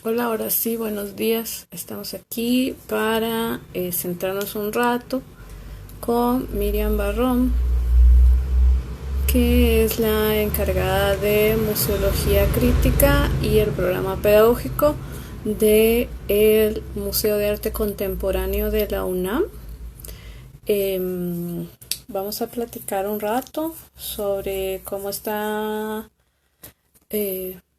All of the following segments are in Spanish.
Hola, ahora sí, buenos días. Estamos aquí para centrarnos un rato con Miriam Barrón, que es la encargada de Museología Crítica y el programa pedagógico del Museo de Arte Contemporáneo de la UNAM. Em, Vamos a platicar un rato sobre cómo está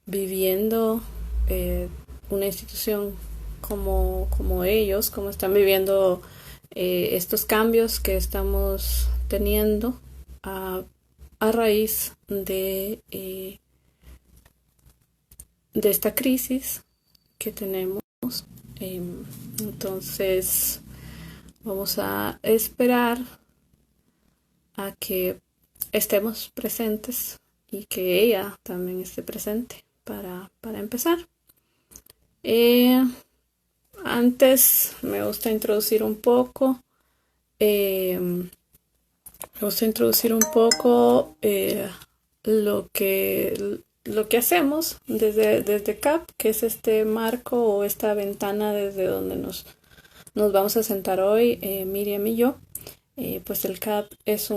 viviendo eh, una institución como ellos, cómo están viviendo estos cambios que estamos teniendo a, a raíz de esta crisis que tenemos. Eh, entonces, vamos a esperar a que estemos presentes y que ella también esté presente para empezar. Eh, Antes me gusta introducir un poco, me gusta introducir un poco lo que hacemos desde CAP, que es este marco o esta ventana desde donde nos vamos a sentar hoy, Miriam y yo. Pues el CAP es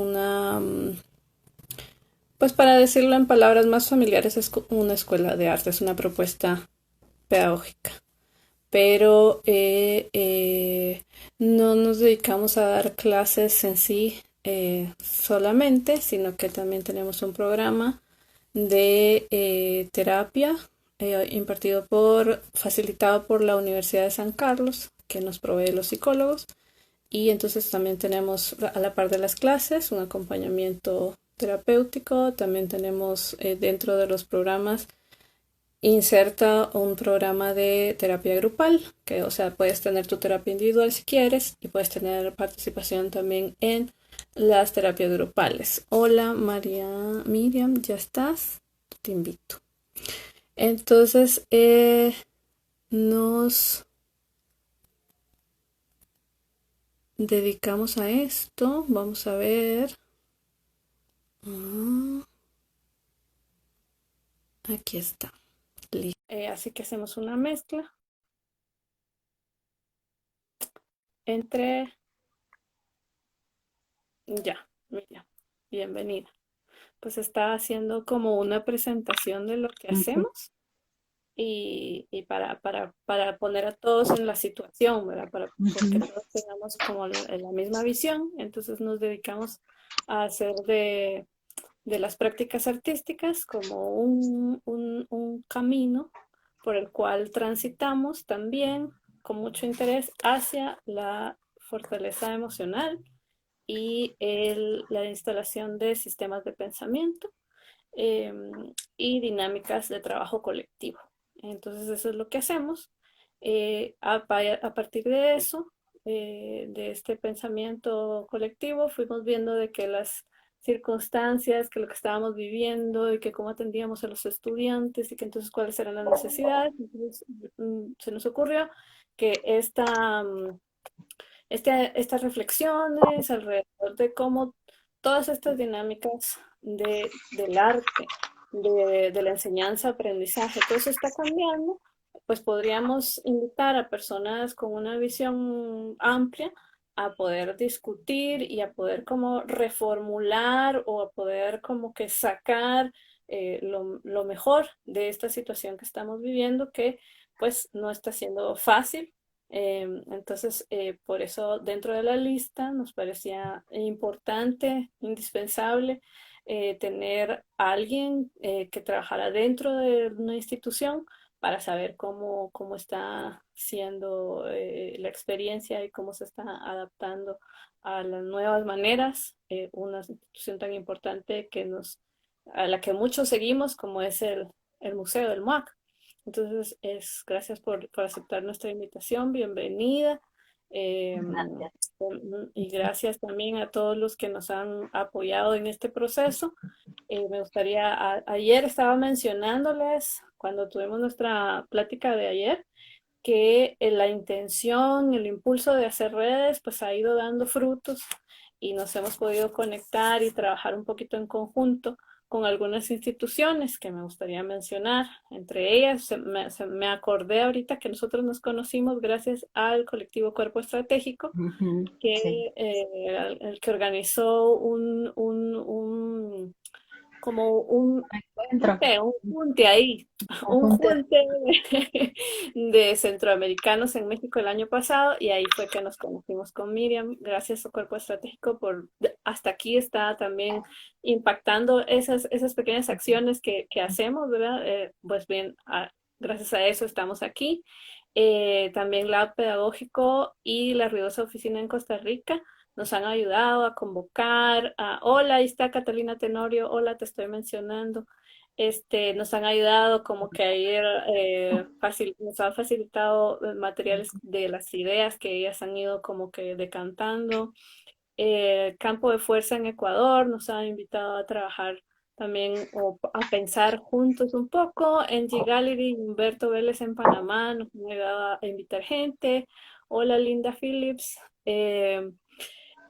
pues para decirlo en palabras más familiares, es una escuela de arte, es una propuesta pedagógica. Pero no nos dedicamos a dar clases en sí solamente, sino que también tenemos un programa de terapia facilitado por la Universidad de San Carlos, que nos provee los psicólogos. Y entonces también tenemos a la par de las clases un acompañamiento terapéutico, también tenemos dentro de los programas inserta un programa de terapia grupal, que o sea, puedes tener tu terapia individual si quieres y puedes tener participación también en las terapias grupales. Hola María Miriam, ¿ya estás? Te invito. Entonces, nos dedicamos a esto. Vamos a ver. Ah, aquí está. Listo. Así que hacemos una mezcla entre... Ya, Miriam, bienvenida. Pues está haciendo como una presentación de lo que Ujú, hacemos y para poner a todos en la situación, ¿verdad? Porque ujú. todos tengamos como la misma visión, entonces nos dedicamos a hacer de las prácticas artísticas como un camino por el cual transitamos también con mucho interés hacia la fortaleza emocional y la instalación de sistemas de pensamiento eh, y dinámicas de trabajo colectivo. Entonces eso es lo que hacemos. A partir de eso, de este pensamiento colectivo, fuimos viendo de que las circunstancias, que lo que estábamos viviendo y que cómo atendíamos a los estudiantes y que entonces cuáles eran las necesidades. Entonces se nos ocurrió que estas reflexiones alrededor de cómo todas estas dinámicas del arte, de la enseñanza, aprendizaje, todo eso está cambiando, pues podríamos invitar a personas con una visión amplia a poder discutir y a poder como reformular o a poder como que sacar lo mejor de esta situación que estamos viviendo, que pues no está siendo fácil. Entonces, por eso dentro de la lista nos parecía importante, indispensable, tener a alguien que trabajara dentro de una institución para saber cómo está siendo la experiencia y cómo se está adaptando a las nuevas maneras, una institución tan importante a la que muchos seguimos como es el Museo del MUAC. Entonces, gracias por aceptar nuestra invitación, bienvenida. eh, Gracias. y gracias también a todos los que nos han apoyado en este proceso. Me gustaría, ayer estaba mencionándoles, cuando tuvimos nuestra plática de ayer, que la intención, el impulso de hacer redes, pues ha ido dando frutos y nos hemos podido conectar y trabajar un poquito en conjunto con algunas instituciones que me gustaría mencionar. Entre ellas, me acordé ahorita que nosotros nos conocimos gracias al colectivo Cuerpo Estratégico, Ujú, sí, que, el que organizó como un, no encuentro, sé, un junte ahí, un conjunto. junte de centroamericanos en México el año pasado, y ahí fue que nos conocimos con Miriam, gracias a Cuerpo Estratégico hasta aquí está también impactando esas pequeñas acciones que hacemos, ¿verdad? Pues bien, gracias a eso estamos aquí. También Lab Pedagógico y la Ruidosa Oficina en Costa Rica nos han ayudado a convocar hola, ahí está Catalina Tenorio, hola, te estoy mencionando. Nos han ayudado como que ayer nos han facilitado materiales de las ideas que ellas han ido como que decantando. Campo de Fuerza en Ecuador nos ha invitado a trabajar también o a pensar juntos un poco. En G Gallery, Humberto Vélez en Panamá nos ha ayudado a invitar gente. Hola, Linda Phillips.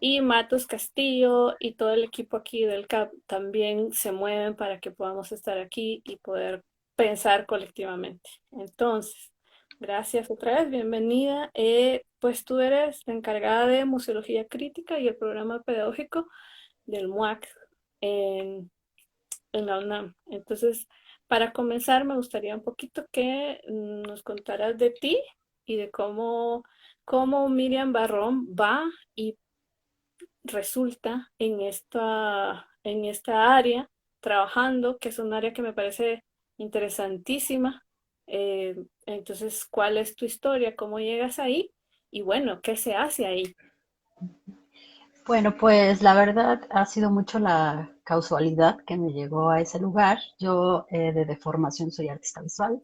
Y Matos Castillo y todo el equipo aquí del CAP también se mueven para que podamos estar aquí y poder pensar colectivamente. Entonces, gracias otra vez, bienvenida. Pues tú eres la encargada de Museología Crítica y el programa pedagógico del MUAC en, en la UNAM. Entonces, para comenzar, me gustaría un poquito que nos contaras de ti y de cómo Miriam Barrón va y resulta en esta área trabajando, que es un área que me parece interesantísima. Entonces, ¿cuál es tu historia? ¿Cómo llegas ahí? Y bueno, ¿qué se hace ahí? Bueno, pues la verdad ha sido mucho la causalidad que me llegó a ese lugar. Yo de formación soy artista visual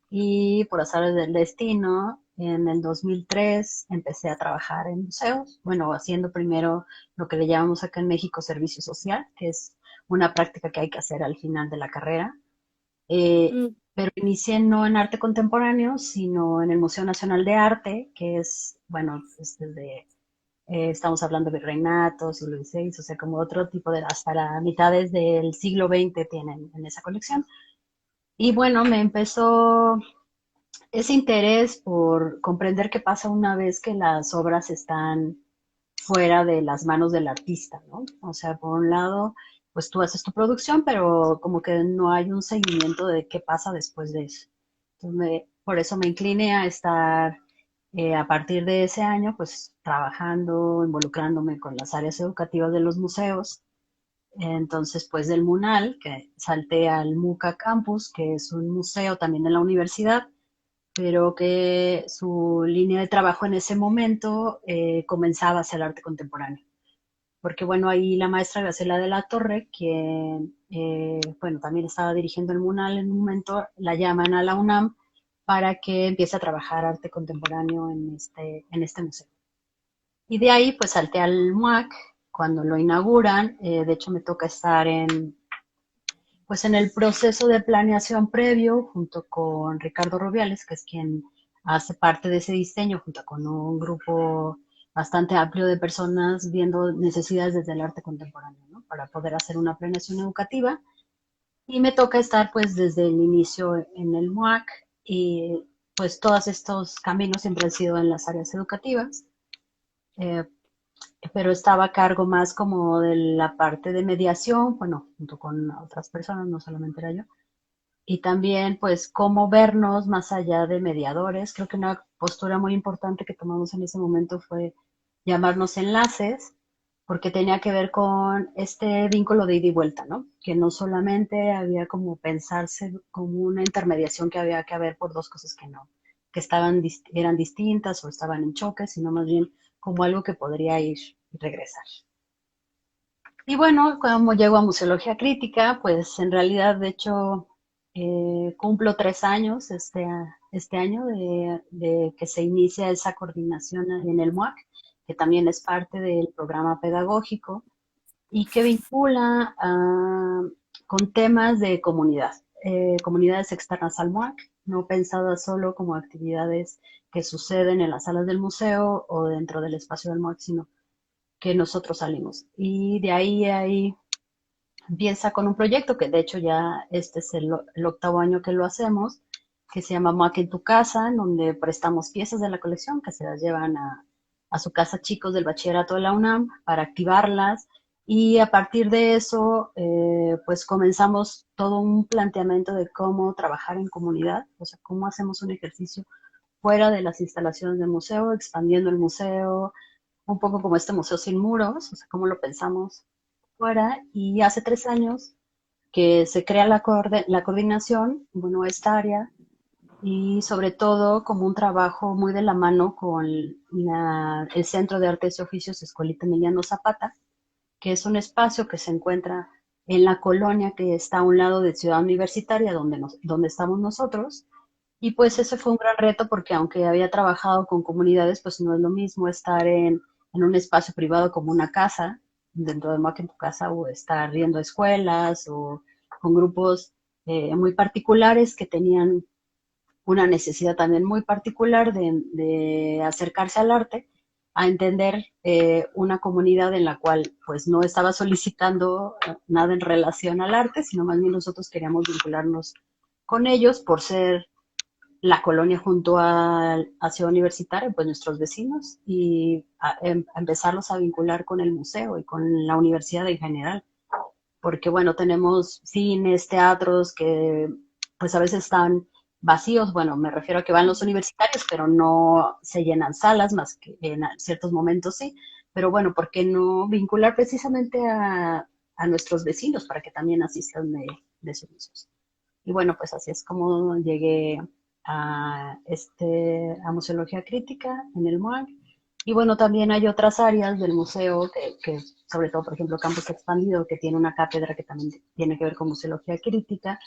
y por azares del destino, en el 2003 empecé a trabajar en museos, bueno, haciendo primero lo que le llamamos acá en México servicio social, que es una práctica que hay que hacer al final de la carrera. Mm, Pero inicié no en arte contemporáneo, sino en el Museo Nacional de Arte, que es, bueno, pues desde estamos hablando de Reinato, siglo XVI, o sea, como otro tipo de, hasta las mitades del siglo XX tienen en esa colección. Y bueno, me empezó ese interés por comprender qué pasa una vez que las obras están fuera de las manos del artista, ¿no? O sea, por un lado, pues tú haces tu producción, pero como que no hay un seguimiento de qué pasa después de eso. Entonces, por eso me incliné a estar a partir de ese año, pues trabajando, involucrándome con las áreas educativas de los museos. Entonces, pues del MUNAL, que salté al MUCA Campus, que es un museo también de la universidad, pero que su línea de trabajo en ese momento comenzaba hacia el arte contemporáneo. Porque bueno, ahí la maestra Graciela de la Torre, quien bueno, también estaba dirigiendo el MUNAL en un momento, la llaman a la UNAM para que empiece a trabajar arte contemporáneo en este museo. Y de ahí pues salté al MUAC cuando lo inauguran. De hecho me toca estar pues en el proceso de planeación previo junto con Ricardo Rubiales, que es quien hace parte de ese diseño, junto con un grupo bastante amplio de personas viendo necesidades desde el arte contemporáneo, ¿no? Para poder hacer una planeación educativa. Y me toca estar pues desde el inicio en el MUAC y pues todos estos caminos siempre han sido en las áreas educativas. Eh, pero estaba a cargo más como de la parte de mediación, bueno, junto con otras personas, no solamente era yo, y también pues cómo vernos más allá de mediadores. Creo que una postura muy importante que tomamos en ese momento fue llamarnos enlaces, porque tenía que ver con este vínculo de ida y vuelta, ¿no? Que no solamente había como pensarse como una intermediación que había que haber por dos cosas que no, que eran distintas o estaban en choque, sino más bien como algo que podría ir y regresar. Y bueno, como llego a Museología Crítica, pues en realidad, de hecho, cumplo 3 años este año de que se inicia esa coordinación en el MUAC, que también es parte del programa pedagógico y que vincula con temas de comunidad, comunidades externas al MUAC, no pensadas solo como actividades que suceden en las salas del museo o dentro del espacio del MUAC, sino que nosotros salimos. Y de ahí hay empieza con un proyecto que de hecho ya este es el octavo año que lo hacemos, que se llama MOAC en tu casa, en donde prestamos piezas de la colección que se las llevan a su casa chicos del bachillerato de la UNAM para activarlas. Y a partir de eso, pues comenzamos todo un planteamiento de cómo trabajar en comunidad, o sea, cómo hacemos un ejercicio fuera de las instalaciones del museo, expandiendo el museo, un poco como este museo sin muros, o sea, cómo lo pensamos fuera. Y hace 3 años que se crea la coordinación, bueno, esta área, y sobre todo como un trabajo muy de la mano con el Centro de Artes y Oficios Escuelita Emiliano Zapata, que es un espacio que se encuentra en la colonia que está a un lado de Ciudad Universitaria, donde estamos nosotros. Y pues ese fue un gran reto porque aunque había trabajado con comunidades, pues no es lo mismo estar en un espacio privado como una casa, dentro de Mac en tu casa, o estar yendo a escuelas o con grupos muy particulares que tenían una necesidad también muy particular de acercarse al arte, a entender una comunidad en la cual pues no estaba solicitando nada en relación al arte, sino más bien nosotros queríamos vincularnos con ellos por ser la colonia junto a Ciudad Universitaria, pues nuestros vecinos, y a empezarlos a vincular con el museo y con la universidad en general, porque bueno, tenemos cines, teatros que pues a veces están vacíos, bueno, me refiero a que van los universitarios, pero no se llenan salas, más que en ciertos momentos sí, pero bueno, ¿por qué no vincular precisamente a nuestros vecinos para que también asistan de sus usos? Y bueno, pues así es como llegué a Museología Crítica en el MUAC. Y bueno, también hay otras áreas del museo que sobre todo, por ejemplo, Campus Expandido, que tiene una cátedra que también tiene que ver con museología crítica,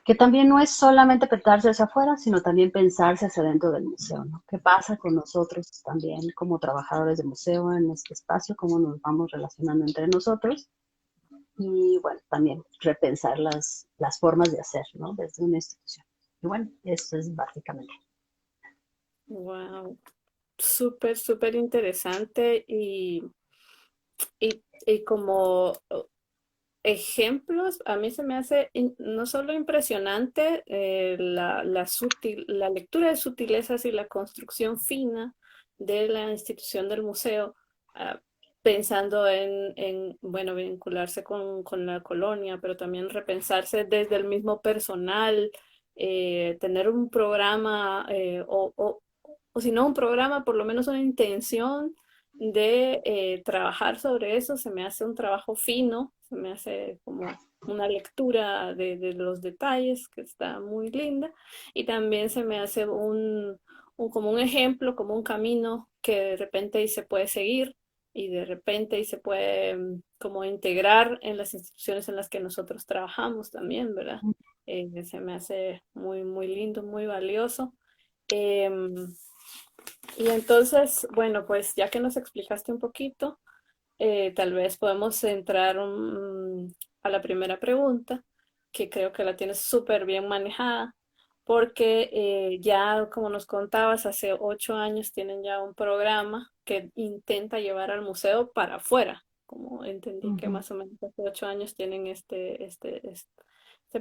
que también no es solamente pensarse hacia afuera, sino también pensarse hacia dentro del museo, ¿no? ¿Qué pasa con nosotros también como trabajadores de museo en este espacio? ¿Cómo nos vamos relacionando entre nosotros? Y bueno, también repensar las formas de hacer, ¿no? Desde una institución. Y bueno, eso es básicamente. Wow, súper, súper interesante y como ejemplos, a mí se me hace no solo impresionante la lectura de sutilezas y la construcción fina de la institución del museo, ah, pensando bueno, vincularse con la colonia, pero también repensarse desde el mismo personal, tener un programa o si no un programa, por lo menos una intención de trabajar sobre eso, se me hace un trabajo fino, se me hace como una lectura de los detalles que está muy linda y también se me hace como un ejemplo, como un camino que de repente ahí se puede seguir y de repente ahí se puede como integrar en las instituciones en las que nosotros trabajamos también, ¿verdad? Se me hace muy, muy lindo, muy valioso. Em, y entonces, bueno, pues ya que nos explicaste un poquito, tal vez podemos entrar a la primera pregunta, que creo que la tienes súper bien manejada, porque ya como nos contabas, hace 8 años tienen ya un programa que intenta llevar al museo para afuera. Como entendí que Ujú. más o menos hace 8 años tienen este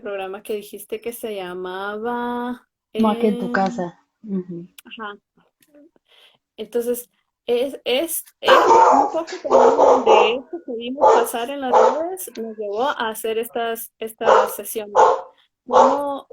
programa que dijiste que se llamaba... Aquí en tu eh, casa. Ujú. ajá, entonces, es un poco también de eso que vimos pasar en las redes, nos llevó a hacer estas sesiones. Como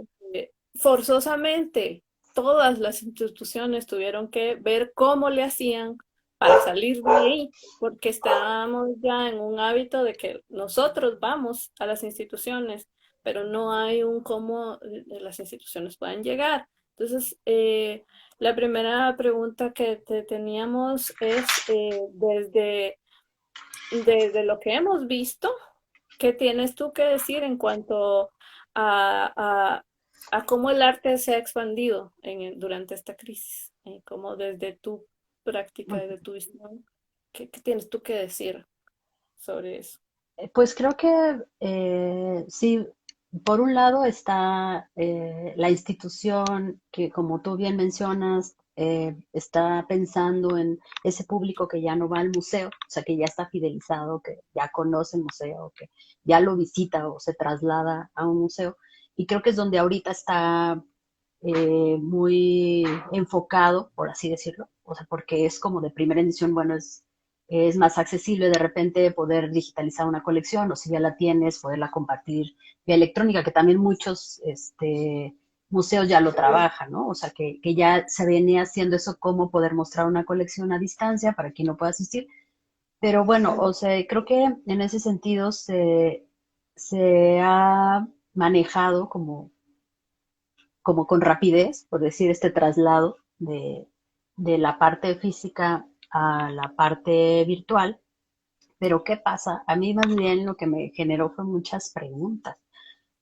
forzosamente todas las instituciones tuvieron que ver cómo le hacían para salir de ahí, porque estábamos ya en un hábito de que nosotros vamos a las instituciones, pero no hay un cómo las instituciones puedan llegar. Entonces, la primera pregunta que te teníamos es, desde lo que hemos visto, ¿qué tienes tú que decir en cuanto a, a cómo el arte se ha expandido durante esta crisis? Como desde tu práctica, desde tu visión, ¿qué tienes tú que decir sobre eso? Pues creo que sí, por un lado está la institución que, como tú bien mencionas, está pensando en ese público que ya no va al museo, o sea, que ya está fidelizado, que ya conoce el museo, que ya lo visita o se traslada a un museo. Y creo que es donde ahorita está muy enfocado, por así decirlo, o sea, porque es como de primera edición, bueno, es más accesible de repente poder digitalizar una colección o si ya la tienes, poderla compartir vía electrónica, que también muchos museos ya lo trabajan, ¿no? O sea, que ya se venía haciendo eso, cómo poder mostrar una colección a distancia para quien no pueda asistir. Pero bueno, o sea, creo que en ese sentido se ha manejado como con rapidez, por decir, este traslado de la parte física a la parte virtual. Pero ¿qué pasa? A mí más bien lo que me generó fue muchas preguntas,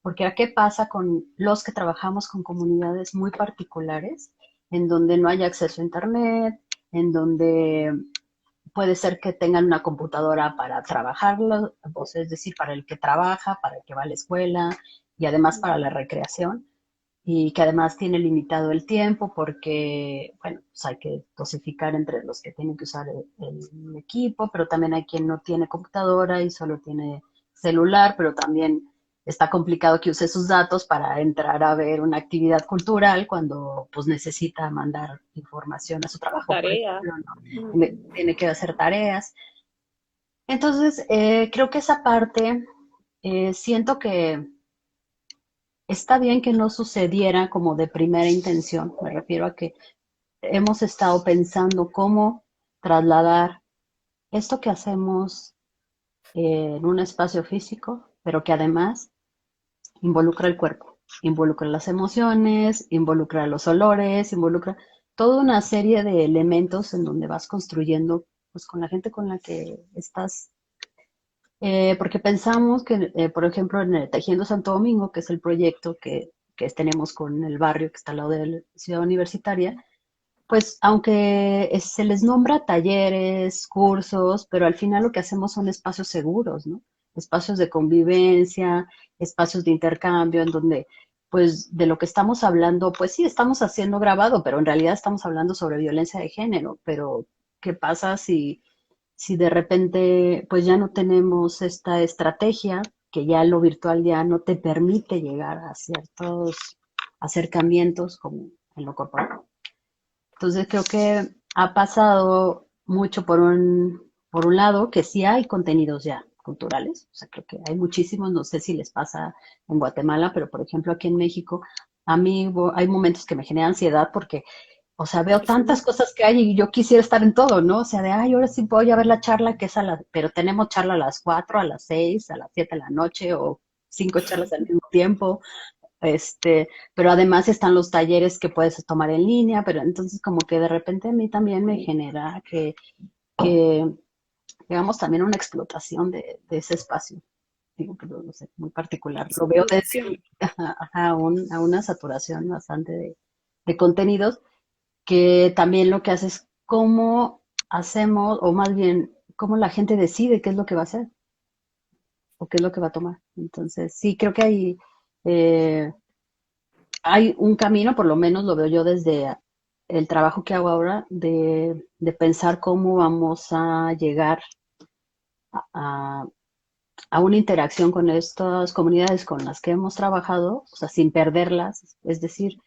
porque ¿a qué pasa con los que trabajamos con comunidades muy particulares, en donde no hay acceso a Internet, en donde puede ser que tengan una computadora para trabajarlo, o sea, es decir, para el que trabaja, para el que va a la escuela y además para la recreación? Y que además tiene limitado el tiempo porque, bueno, pues hay que dosificar entre los que tienen que usar el equipo, pero también hay quien no tiene computadora y solo tiene celular, pero también está complicado que use sus datos para entrar a ver una actividad cultural cuando pues necesita mandar información a su trabajo, por Tarea. ejemplo, ¿no? Ujú. Tiene que hacer tareas. Entonces, creo que esa parte, siento que está bien que no sucediera como de primera intención. Me refiero a que hemos estado pensando cómo trasladar esto que hacemos en un espacio físico, pero que además involucra el cuerpo, involucra las emociones, involucra los olores, involucra toda una serie de elementos en donde vas construyendo pues con la gente con la que estás. Porque pensamos que, por ejemplo, en el Tejiendo Santo Domingo, que es el proyecto que tenemos con el barrio que está al lado de la ciudad universitaria, pues aunque se les nombra talleres, cursos, pero al final lo que hacemos son espacios seguros, ¿no? Espacios de convivencia, espacios de intercambio, en donde, pues, de lo que estamos hablando, pues sí, estamos haciendo grabado, pero en realidad estamos hablando sobre violencia de género. Pero, ¿qué pasa si de repente pues ya no tenemos esta estrategia, que ya lo virtual ya no te permite llegar a ciertos acercamientos como en lo corporal? Entonces creo que ha pasado mucho por un lado que sí hay contenidos ya culturales, o sea, creo que hay muchísimos, no sé si les pasa en Guatemala, pero por ejemplo aquí en México, a mí hay momentos que me genera ansiedad porque, o sea, veo tantas Sí. cosas que hay y yo quisiera estar en todo, ¿no? O sea, de, ay, ahora sí voy a ver la charla que es pero tenemos charla a las 4, a las 6, a las 7 de la noche o 5 charlas al mismo tiempo. Pero además están los talleres que puedes tomar en línea, pero entonces como que de repente a mí también me genera que digamos, también una explotación de ese espacio. Digo, pero no sé, muy particular. Lo veo Saturación. a una saturación bastante de contenidos, que también lo que hace es cómo hacemos, o más bien, cómo la gente decide qué es lo que va a hacer o qué es lo que va a tomar. Entonces, sí, creo que eh, hay un camino, por lo menos lo veo yo desde el trabajo que hago ahora, de pensar cómo vamos a llegar a, a una interacción con estas comunidades con las que hemos trabajado, o sea, sin perderlas. Es decir,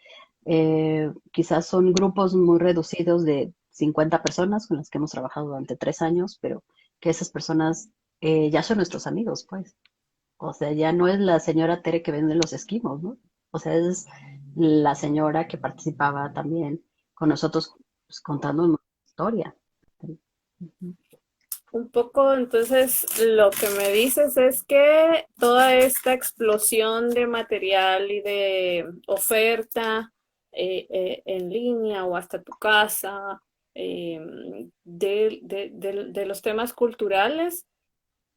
quizás son grupos muy reducidos de 50 personas con las que hemos trabajado durante 3 años, pero que esas personas ya son nuestros amigos, pues. O sea, ya no es la señora Tere que vende los esquimos, ¿no? O sea, es la señora que participaba también con nosotros, pues, contando nuestra historia. Ujú. Un poco, entonces, lo que me dices es que toda esta explosión de material y de oferta en línea o hasta tu casa, eh, de los temas culturales,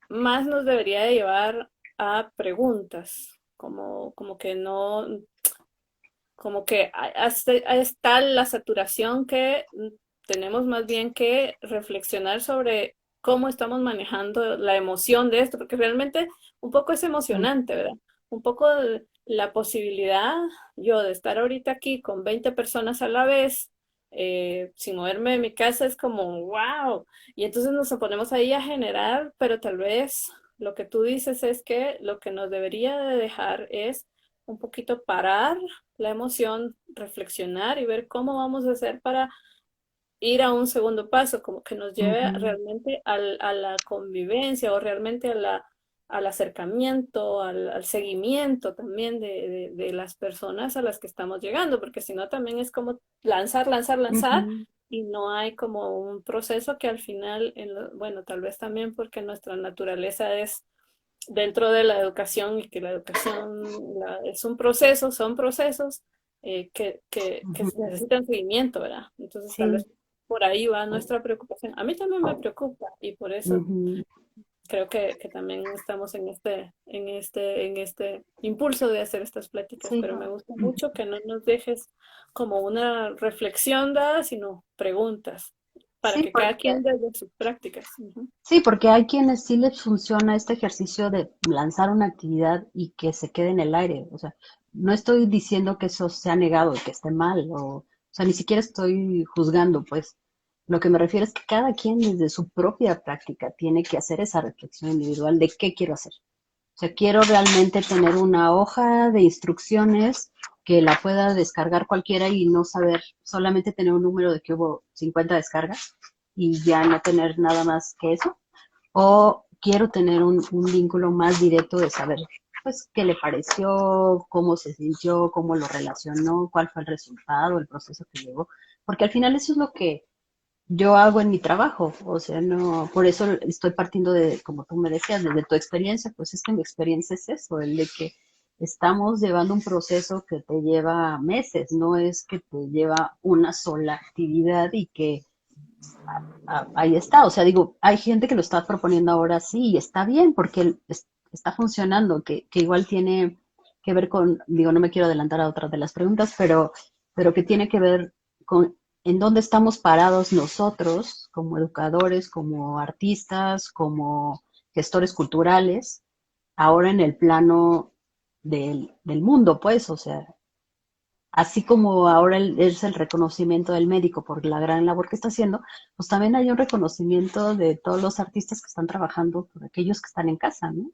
más nos debería de llevar a preguntas, como que no, como que está la saturación que tenemos más bien que reflexionar sobre cómo estamos manejando la emoción de esto, porque realmente un poco es Sí, emocionante, ¿verdad? Un poco la posibilidad yo de estar ahorita aquí con 20 personas a la vez, sin moverme de mi casa es como, wow. Y entonces nos ponemos ahí a generar, pero tal vez lo que tú dices es que lo que nos debería de dejar es un poquito parar la emoción, reflexionar y ver cómo vamos a hacer para ir a un segundo paso, como que nos lleve Ujú, realmente a la convivencia o realmente al acercamiento, al seguimiento también de las personas a las que estamos llegando, porque si no también es como lanzar, lanzar, lanzar ujú. y no hay como un proceso que al final, bueno, tal vez también porque nuestra naturaleza es dentro de la educación y que la educación es un proceso, son procesos que Ujú. necesitan seguimiento, ¿verdad? Entonces tal Sí. vez por ahí va nuestra preocupación. A mí también me preocupa y por eso Ujú. creo que también estamos en este impulso de hacer estas pláticas, Sí. pero me gusta mucho que no nos dejes como una reflexión dada, sino preguntas para Sí, que cada quien desde sus prácticas. Ujú. sí, porque hay quienes sí les funciona este ejercicio de lanzar una actividad y que se quede en el aire. O sea, no estoy diciendo que eso sea negado y que esté mal, o sea, ni siquiera estoy juzgando, pues. Lo que me refiero es que cada quien desde su propia práctica tiene que hacer esa reflexión individual de qué quiero hacer. O sea, quiero realmente tener una hoja de instrucciones que la pueda descargar cualquiera y no saber, solamente tener un número de que hubo 50 descargas y ya no tener nada más que eso. O quiero tener un vínculo más directo de saber, pues, qué le pareció, cómo se sintió, cómo lo relacionó, cuál fue el resultado, el proceso que llevó. Porque al final eso es lo que yo hago en mi trabajo, o sea, no, por eso estoy partiendo de, como tú me decías, desde tu experiencia, pues es que mi experiencia es eso, el de que estamos llevando un proceso que te lleva meses, no es que te lleva una sola actividad y que ahí está, o sea, digo, hay gente que lo está proponiendo ahora sí y está bien porque está funcionando, que igual tiene que ver con, digo, no me quiero adelantar a otras de las preguntas, pero que tiene que ver con en dónde estamos parados nosotros como educadores, como artistas, como gestores culturales, ahora en el plano del mundo, pues, o sea, así como ahora es el reconocimiento del médico por la gran labor que está haciendo, pues también hay un reconocimiento de todos los artistas que están trabajando por aquellos que están en casa, ¿no?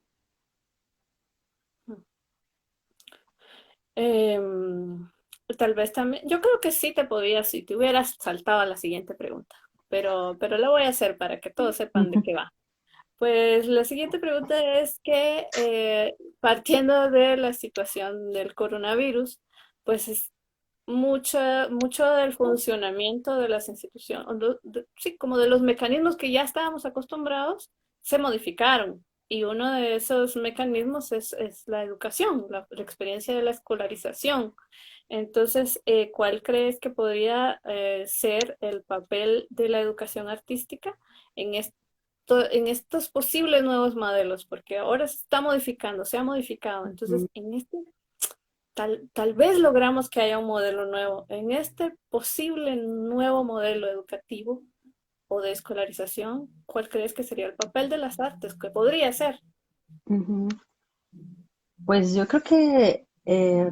Em, Tal vez también, yo creo que sí te podías, si te hubieras saltado a la siguiente pregunta, pero la voy a hacer para que todos sepan de Ujú, qué va. Pues la siguiente pregunta es que partiendo de la situación del coronavirus, pues es mucho del funcionamiento de las instituciones, sí, como de los mecanismos que ya estábamos acostumbrados, se modificaron. Y uno de esos mecanismos es la educación, la experiencia de la escolarización. Entonces, ¿cuál crees que podría ser el papel de la educación artística en en estos posibles nuevos modelos? Porque ahora se está modificando, se ha modificado. ujú. Entonces, en este tal vez logramos que haya un modelo nuevo. En este posible nuevo modelo educativo o de escolarización, ¿cuál crees que sería el papel de las artes? ¿Qué podría ser? Ujú. Pues yo creo que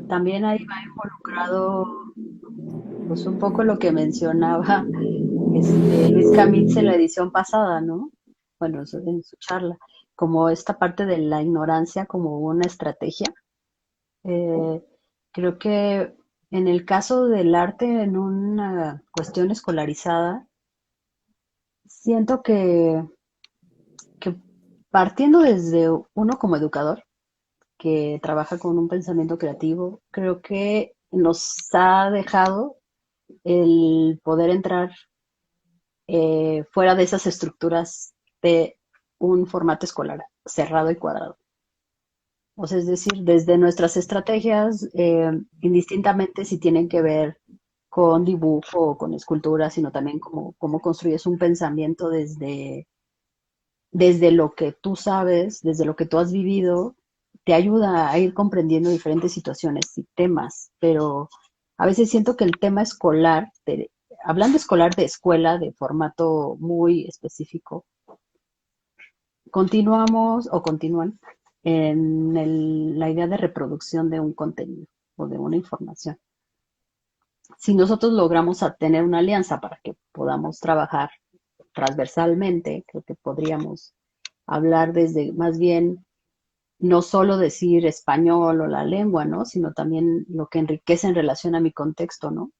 también ahí va involucrado pues un poco lo que mencionaba Luis Camitz en la edición pasada, ¿no? Bueno, en su charla, como esta parte de la ignorancia como una estrategia. Eh, Creo que en el caso del arte en una cuestión escolarizada, siento que partiendo desde uno como educador, que trabaja con un pensamiento creativo, creo que nos ha dejado el poder entrar fuera de esas estructuras de un formato escolar cerrado y cuadrado. O sea, es decir, desde nuestras estrategias, indistintamente si tienen que ver con dibujo o con escultura, sino también cómo construyes un pensamiento desde lo que tú sabes, desde lo que tú has vivido, te ayuda a ir comprendiendo diferentes situaciones y temas, pero a veces siento que el tema escolar, hablando escolar de escuela, de formato muy específico, continuamos o continúan en la idea de reproducción de un contenido o de una información. Si nosotros logramos tener una alianza para que podamos trabajar transversalmente, creo que podríamos hablar desde más bien no solo decir español o la lengua, ¿no? Sino también lo que enriquece en relación a mi contexto, ¿no?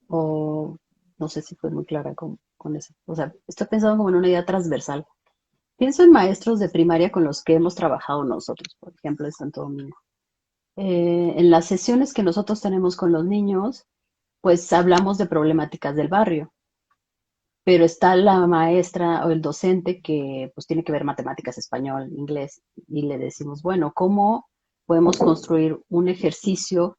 O no sé si fue muy clara con eso. O sea, estoy pensando como en una idea transversal. Pienso en maestros de primaria con los que hemos trabajado nosotros, por ejemplo, en Santo Domingo. En las sesiones que nosotros tenemos con los niños, pues hablamos de problemáticas del barrio, pero está la maestra o el docente que pues tiene que ver matemáticas, español, inglés, y le decimos, bueno, ¿cómo podemos construir un ejercicio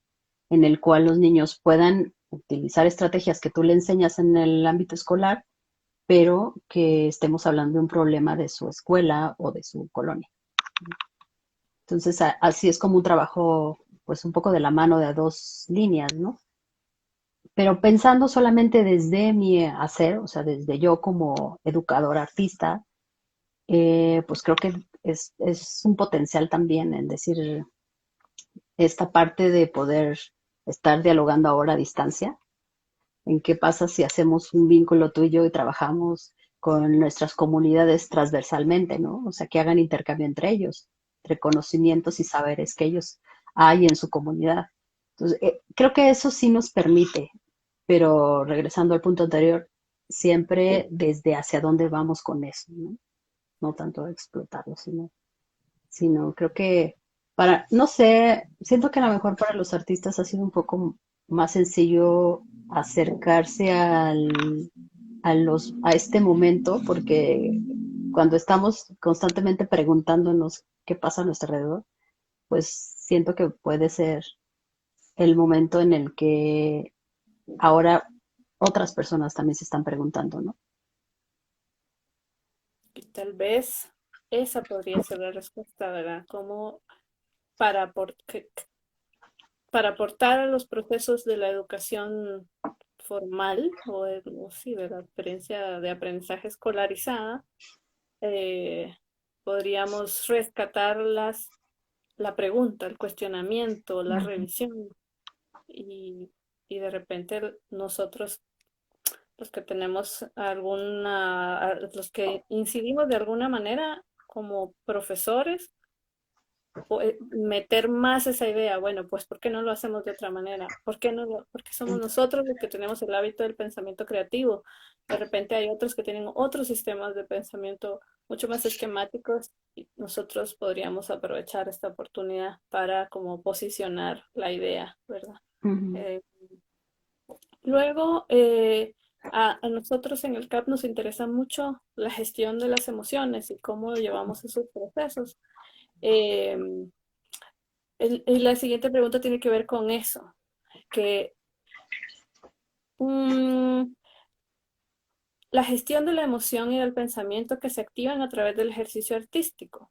en el cual los niños puedan utilizar estrategias que tú le enseñas en el ámbito escolar, pero que estemos hablando de un problema de su escuela o de su colonia? Entonces, así es como un trabajo, pues un poco de la mano de dos líneas, ¿no? Pero pensando solamente desde mi hacer, o sea, desde yo como educador artista, pues creo que es un potencial también en decir esta parte de poder estar dialogando ahora a distancia, en qué pasa si hacemos un vínculo tú y yo y trabajamos con nuestras comunidades transversalmente, ¿no? O sea, que hagan intercambio entre ellos, entre conocimientos y saberes que ellos hay en su comunidad. Entonces, creo que eso sí nos permite, pero regresando al punto anterior, siempre desde hacia dónde vamos con eso, ¿no? No tanto explotarlo, sino creo que para, no sé, siento que a lo mejor para los artistas ha sido un poco más sencillo acercarse a este momento, porque cuando estamos constantemente preguntándonos qué pasa a nuestro alrededor, pues siento que puede ser el momento en el que ahora otras personas también se están preguntando, ¿no? Y tal vez esa podría ser la respuesta, ¿verdad? Como para, para aportar a los procesos de la educación formal o sí, de la experiencia de aprendizaje escolarizada, eh, podríamos rescatar la pregunta, el cuestionamiento, la Ujú. revisión y, y de repente nosotros, los que tenemos los que incidimos de alguna manera como profesores, meter más esa idea, bueno, pues ¿por qué no lo hacemos de otra manera? ¿Por qué no porque somos nosotros los que tenemos el hábito del pensamiento creativo? De repente hay otros que tienen otros sistemas de pensamiento mucho más esquemáticos y nosotros podríamos aprovechar esta oportunidad para como posicionar la idea, ¿verdad? Ujú. Eh, Luego, a nosotros en el CAP nos interesa mucho la gestión de las emociones y cómo llevamos esos procesos. Eh, y la siguiente pregunta tiene que ver con eso, que mm, la gestión de la emoción y del pensamiento que se activan a través del ejercicio artístico.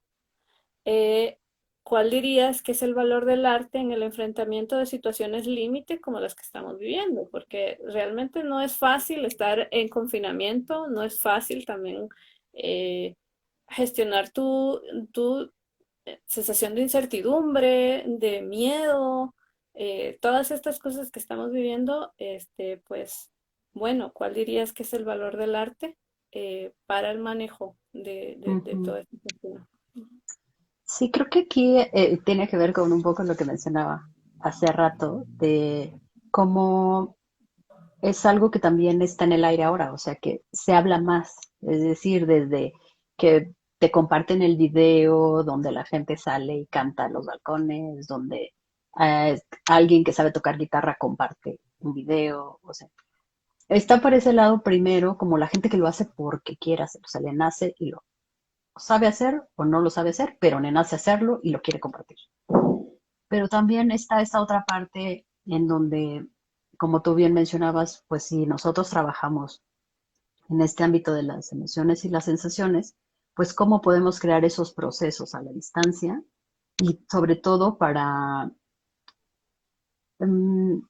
Eh, ¿Cuál dirías que es el valor del arte en el enfrentamiento de situaciones límite como las que estamos viviendo? Porque realmente no es fácil estar en confinamiento, no es fácil también eh, gestionar tu sensación de incertidumbre, de miedo, todas estas cosas que estamos viviendo, pues, bueno, ¿cuál dirías que es el valor del arte para el manejo de Ujú. todo este tema? Sí, creo que aquí tiene que ver con un poco lo que mencionaba hace rato, de cómo es algo que también está en el aire ahora, o sea, que se habla más, es decir, desde que te comparten el video donde la gente sale y canta en los balcones, donde alguien que sabe tocar guitarra comparte un video, o sea, está por ese lado primero como la gente que lo hace porque quiere hacer, o sea, le nace y lo sabe hacer o no lo sabe hacer, pero le nace hacerlo y lo quiere compartir. Pero también está esta otra parte en donde, como tú bien mencionabas, pues si nosotros trabajamos en este ámbito de las emociones y las sensaciones, pues cómo podemos crear esos procesos a la distancia y sobre todo para um,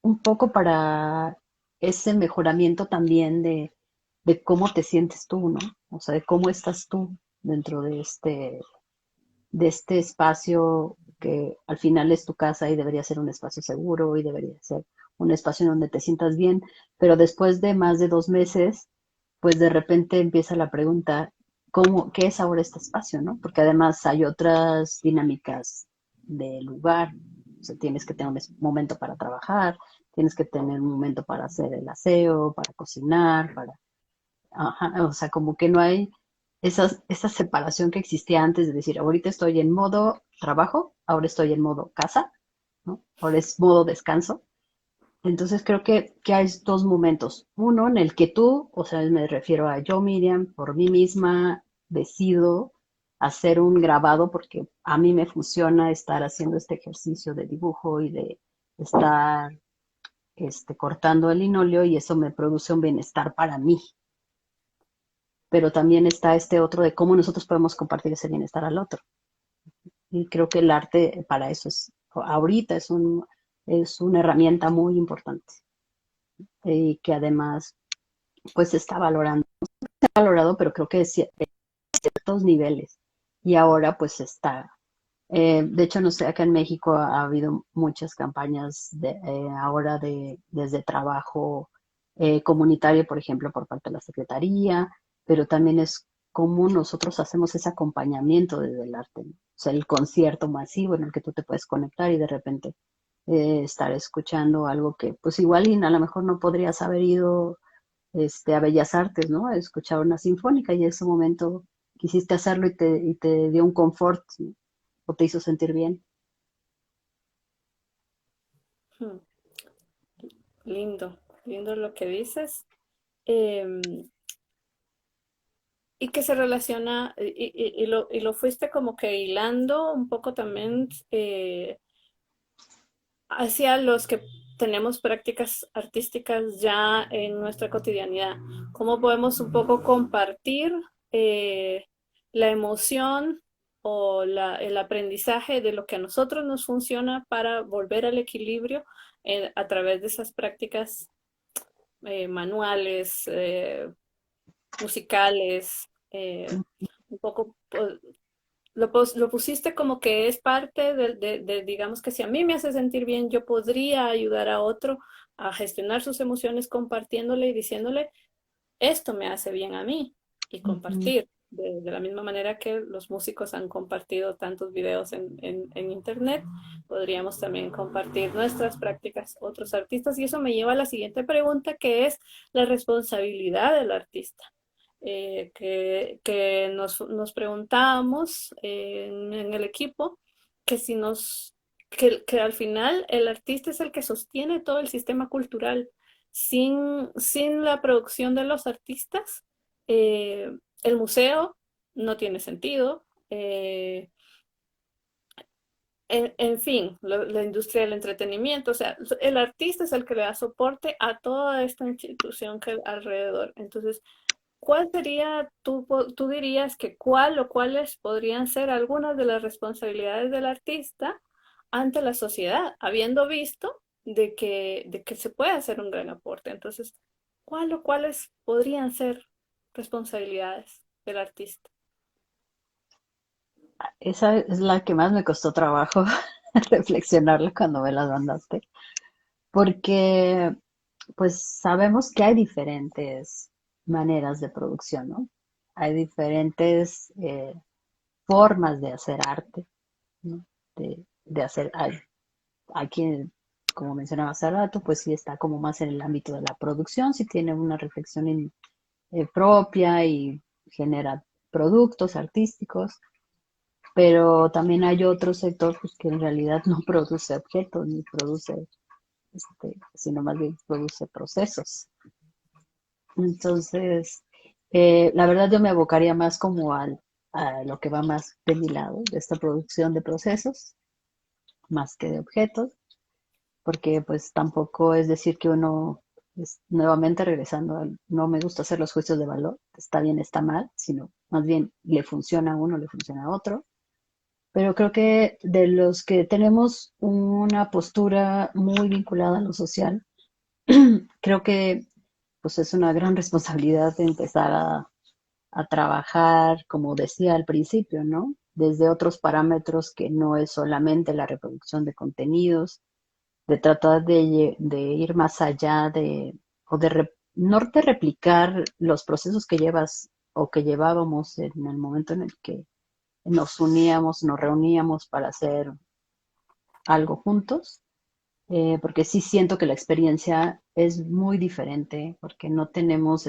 un poco para ese mejoramiento también de cómo te sientes tú, ¿no? O sea, de cómo estás tú dentro de este de este espacio que al final es tu casa y debería ser un espacio seguro y debería ser un espacio en donde te sientas bien, pero después de más de 2 meses, pues de repente empieza la pregunta, ¿cómo, qué es ahora este espacio, no? Porque además hay otras dinámicas del lugar, o sea, tienes que tener un momento para trabajar, tienes que tener un momento para hacer el aseo, para cocinar, para, ajá, o sea, como que no hay esa separación que existía antes de decir, ahorita estoy en modo trabajo, ahora estoy en modo casa, ¿no? Ahora es modo descanso. Entonces creo que hay dos momentos. Uno en el que tú, o sea, me refiero a yo, Miriam, por mí misma decido hacer un grabado porque a mí me funciona estar haciendo este ejercicio de dibujo y de estar cortando el linóleo y eso me produce un bienestar para mí. Pero también está este otro de cómo nosotros podemos compartir ese bienestar al otro. Y creo que el arte para eso es, ahorita es una herramienta muy importante y que además pues se está valorando, valorado, pero creo que es ciertos niveles. Y ahora pues está, de hecho no sé, acá en México ha habido muchas campañas ahora desde trabajo comunitario, por ejemplo, por parte de la Secretaría, pero también es cómo nosotros hacemos ese acompañamiento desde el arte, ¿no? O sea, el concierto masivo en el que tú te puedes conectar y de repente estar escuchando algo que pues igual y a lo mejor no podrías haber ido a Bellas Artes, ¿no? A escuchar una sinfónica y en ese momento quisiste hacerlo y te dio un confort, ¿no? O te hizo sentir bien. Hmm, lindo, lindo lo que dices. Em, y que se relaciona, y lo fuiste como que hilando un poco también hacia los que tenemos prácticas artísticas ya en nuestra cotidianidad. ¿Cómo podemos un poco compartir eh, la emoción o el aprendizaje de lo que a nosotros nos funciona para volver al equilibrio a través de esas prácticas manuales, musicales, un poco lo pusiste como que es parte digamos que si a mí me hace sentir bien, yo podría ayudar a otro a gestionar sus emociones compartiéndole y diciéndole, esto me hace bien a mí y Ujú. compartir. De la misma manera que los músicos han compartido tantos videos en internet, podríamos también compartir nuestras prácticas otros artistas. Y eso me lleva a la siguiente pregunta, que es la responsabilidad del artista que nos preguntábamos en el equipo que si que al final el artista es el que sostiene todo el sistema cultural. Sin la producción de los artistas, el museo no tiene sentido. En fin, la industria del entretenimiento, o sea, el artista es el que le da soporte a toda esta institución que alrededor. Entonces, ¿cuál sería, tú dirías que cuál o cuáles podrían ser algunas de las responsabilidades del artista ante la sociedad, habiendo visto de que se puede hacer un gran aporte? Entonces, ¿cuál o cuáles podrían ser responsabilidades del artista? Esa es la que más me costó trabajo reflexionarla cuando me las mandaste, porque pues sabemos que hay diferentes maneras de producción, ¿no? Hay diferentes formas de hacer arte, ¿no? De hacer, hay quien, como mencionaba hace rato, pues sí está como más en el ámbito de la producción, sí tiene una reflexión propia y genera productos artísticos, pero también hay otro sector pues, que en realidad no produce objetos ni produce, sino más bien produce procesos. Entonces, la verdad yo me abocaría más como a lo que va más de mi lado, de esta producción de procesos, más que de objetos, porque pues tampoco es decir que uno, nuevamente regresando al, no me gusta hacer los juicios de valor, está bien, está mal, sino más bien le funciona a uno, le funciona a otro. Pero creo que de los que tenemos una postura muy vinculada a lo social, creo que pues es una gran responsabilidad de empezar a trabajar, como decía al principio, ¿no? desde otros parámetros que no es solamente la reproducción de contenidos, de tratar de ir más allá o no de replicar los procesos que llevas o que llevábamos en el momento en el que nos uníamos, nos reuníamos para hacer algo juntos, porque sí siento que la experiencia es muy diferente, porque no tenemos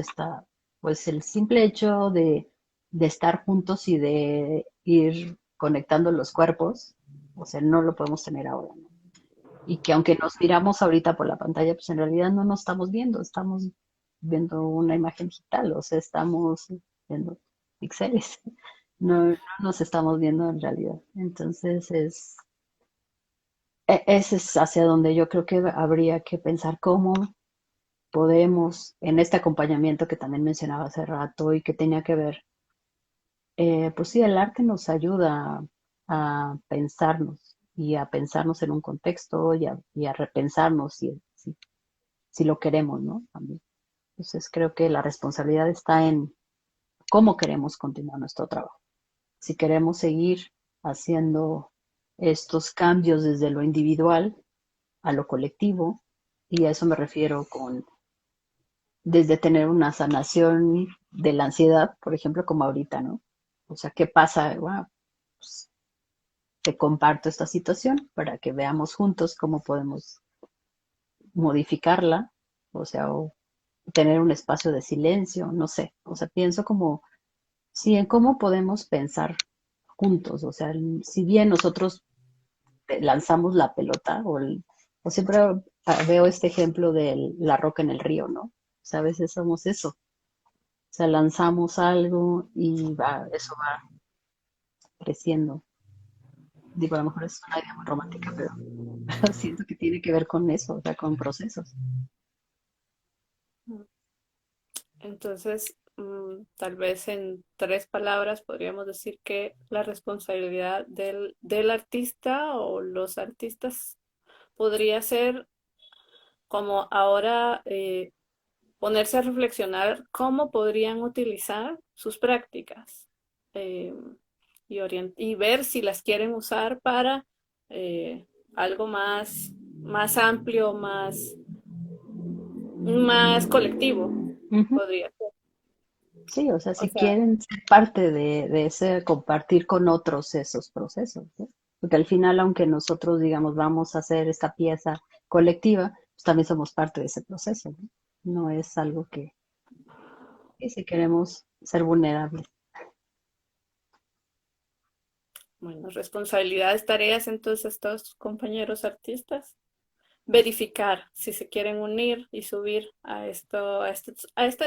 pues el simple hecho de estar juntos y de ir conectando los cuerpos, o sea, no lo podemos tener ahora, ¿no? Y que aunque nos miramos ahorita por la pantalla, pues en realidad no nos estamos viendo una imagen digital, o sea, estamos viendo píxeles, no nos estamos viendo en realidad. Entonces ese es hacia donde yo creo que habría que pensar cómo podemos, en este acompañamiento que también mencionaba hace rato y que tenía que ver, pues sí, el arte nos ayuda a pensarnos y a pensarnos en un contexto y a repensarnos si lo queremos, ¿no? También. Entonces creo que la responsabilidad está en cómo queremos continuar nuestro trabajo. Si queremos seguir haciendo estos cambios desde lo individual a lo colectivo, y a eso me refiero desde tener una sanación de la ansiedad, por ejemplo, como ahorita, ¿no? O sea, ¿qué pasa? Bueno, pues, te comparto esta situación para que veamos juntos cómo podemos modificarla, o sea, o tener un espacio de silencio, no sé, o sea, pienso como, sí, en cómo podemos pensar juntos, o sea, si bien nosotros lanzamos la pelota, o siempre veo este ejemplo de la roca en el río, ¿no? O sea, a veces somos eso, o sea, lanzamos algo y eso va creciendo. Digo, a lo mejor es una idea muy romántica, pero siento que tiene que ver con eso, o sea, con procesos. Entonces, tal vez en tres palabras podríamos decir que la responsabilidad del artista o los artistas podría ser como ahora ponerse a reflexionar cómo podrían utilizar sus prácticas eh, y ver si las quieren usar para algo más amplio, más colectivo, Ujú. podría ser. Sí, o sea, O si sea, quieren ser parte de ese compartir con otros esos procesos, ¿no? Porque al final, aunque nosotros digamos vamos a hacer esta pieza colectiva, pues también somos parte de ese proceso, ¿no? No es algo que si queremos ser vulnerables. bueno, responsabilidades, tareas entonces estos compañeros artistas. Verificar si se quieren unir y subir a esto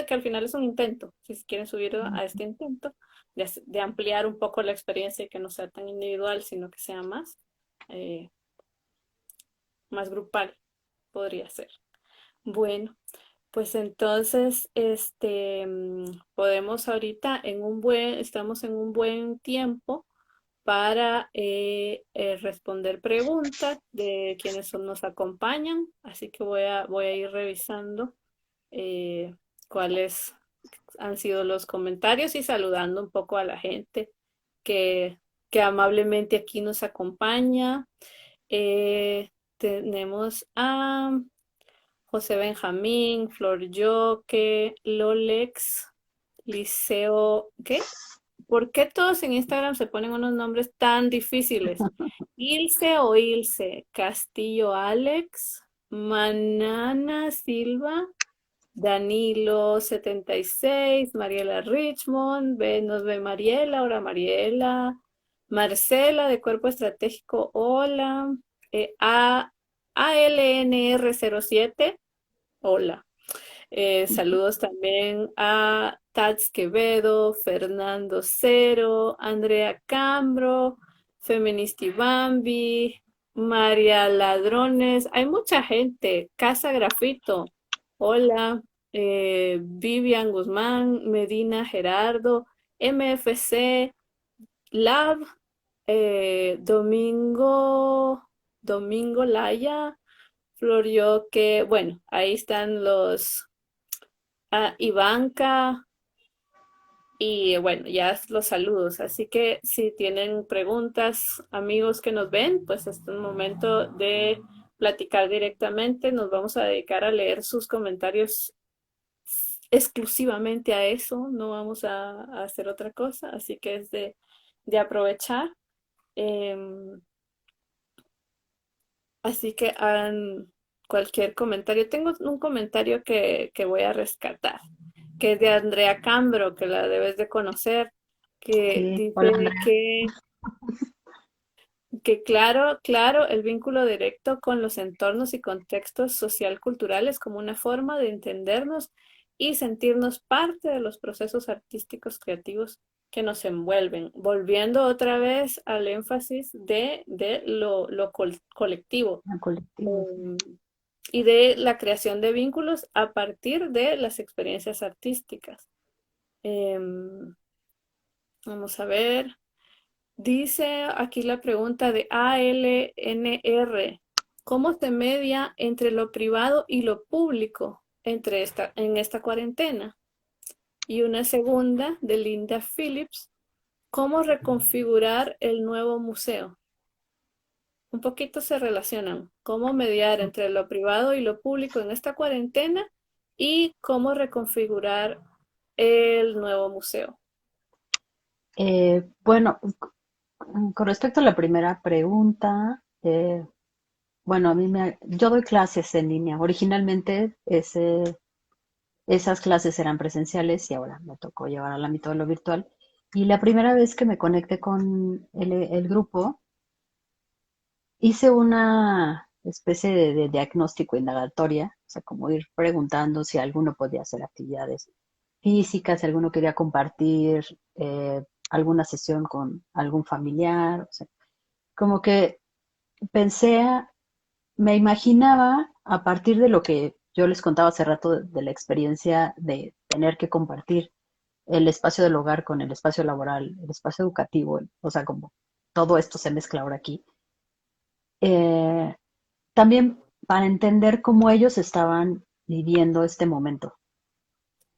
que al final es un intento, si se quieren subir a este intento de ampliar un poco la experiencia y que no sea tan individual, sino que sea eh, más grupal, podría ser. Bueno, pues entonces, podemos ahorita estamos en un buen tiempo para responder preguntas de quienes nos acompañan. Así que voy a ir revisando eh, cuáles han sido los comentarios y saludando un poco a la gente que, que amablemente aquí nos acompaña. Tenemos a José Benjamín, Flor Yoque, Lolex, Liceo, ¿qué? ¿Por qué todos en Instagram se ponen unos nombres tan difíciles? Ilse o Ilse, Castillo Alex, Manana Silva, Danilo 76, Mariela Richmond, nos ve Mariela, ahora Mariela, Marcela de Cuerpo Estratégico, hola, ALNR07, hola. Saludos también a Tats Quevedo, Fernando Cero, Andrea Cambro, Feministi Bambi, María Ladrones. Hay mucha gente. Casa Grafito. Hola. Vivian Guzmán, Medina Gerardo, MFC, Lab, Domingo Laya, Florio, que bueno, ahí están Ivanka, Y bueno, ya los saludos. Así que si tienen preguntas, amigos que nos ven, pues este es un momento de platicar directamente. Nos vamos a dedicar a leer sus comentarios exclusivamente a eso. No vamos a hacer otra cosa. Así que es de aprovechar. Em, Así que hagan cualquier comentario. Tengo un comentario que voy a rescatar, que es de Andrea Cambro, que la debes de conocer, que Sí, hola dice Andrea. que claro, claro, el vínculo directo con los entornos y contextos social-culturales como una forma de entendernos y sentirnos parte de los procesos artísticos creativos que nos envuelven, volviendo otra vez al énfasis de lo colectivo, La colectiva. um, y de la creación de vínculos a partir de las experiencias artísticas. Em, Vamos a ver. Dice aquí la pregunta de ALNR. ¿Cómo se media entre lo privado y lo público en esta cuarentena? Y una segunda de Linda Phillips. ¿Cómo reconfigurar el nuevo museo? Un poquito se relacionan. ¿Cómo mediar entre lo privado y lo público en esta cuarentena? Y cómo reconfigurar el nuevo museo. Bueno, con respecto a la primera pregunta, bueno, yo doy clases en línea. Originalmente esas clases eran presenciales y ahora me tocó llevar al ámbito de lo virtual. Y la primera vez que me conecté con el grupo, hice una especie de diagnóstico indagatoria, o sea, como ir preguntando si alguno podía hacer actividades físicas, si alguno quería compartir alguna sesión con algún familiar, o sea, como que pensé, me imaginaba a partir de lo que yo les contaba hace rato de la experiencia de tener que compartir el espacio del hogar con el espacio laboral, el espacio educativo, o sea, como todo esto se mezcla ahora aquí. Eh, También para entender cómo ellos estaban viviendo este momento.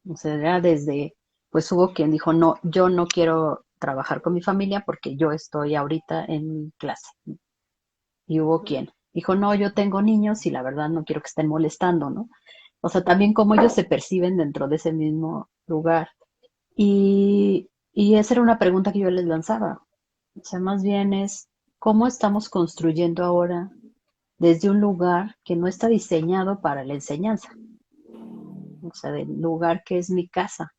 O sea, era desde, pues hubo quien dijo, no, yo no quiero trabajar con mi familia porque yo estoy ahorita en mi clase. Y hubo quien dijo, no, yo tengo niños y la verdad no quiero que estén molestando, ¿no? O sea, también cómo ellos se perciben dentro de ese mismo lugar. Y esa era una pregunta que yo les lanzaba. O sea, más bien es, ¿cómo estamos construyendo ahora desde un lugar que no está diseñado para la enseñanza? O sea, del lugar que es mi casa